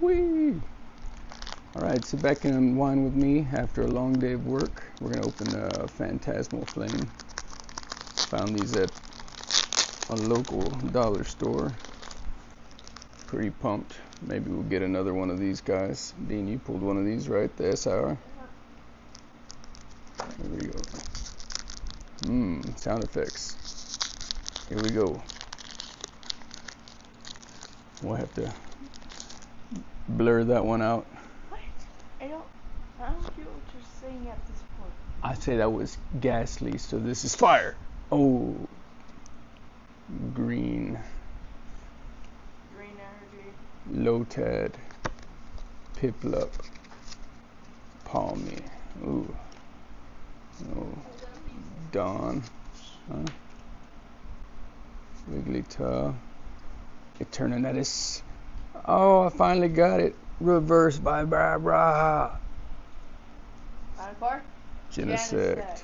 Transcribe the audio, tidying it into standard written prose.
Whee! Alright, sit back and unwind with me after a long day of work. We're going to open a Phantasmal Flame. Found these at a local dollar store. Pretty pumped. Maybe we'll get another one of these guys. Dean, you pulled one of these, right? The SIR? There we go. Sound effects. Here we go. We'll have to blur that one out. What? I don't get what you're saying at this point. I say that was ghastly, so this is fire. Oh, green. Green energy. Lotad. Piplup. Palmy. Ooh. Oh. Dawn. Huh? Wigglytuff. Eternatus. Oh, I finally got it. Reverse by Barbara. Encore? Genesect.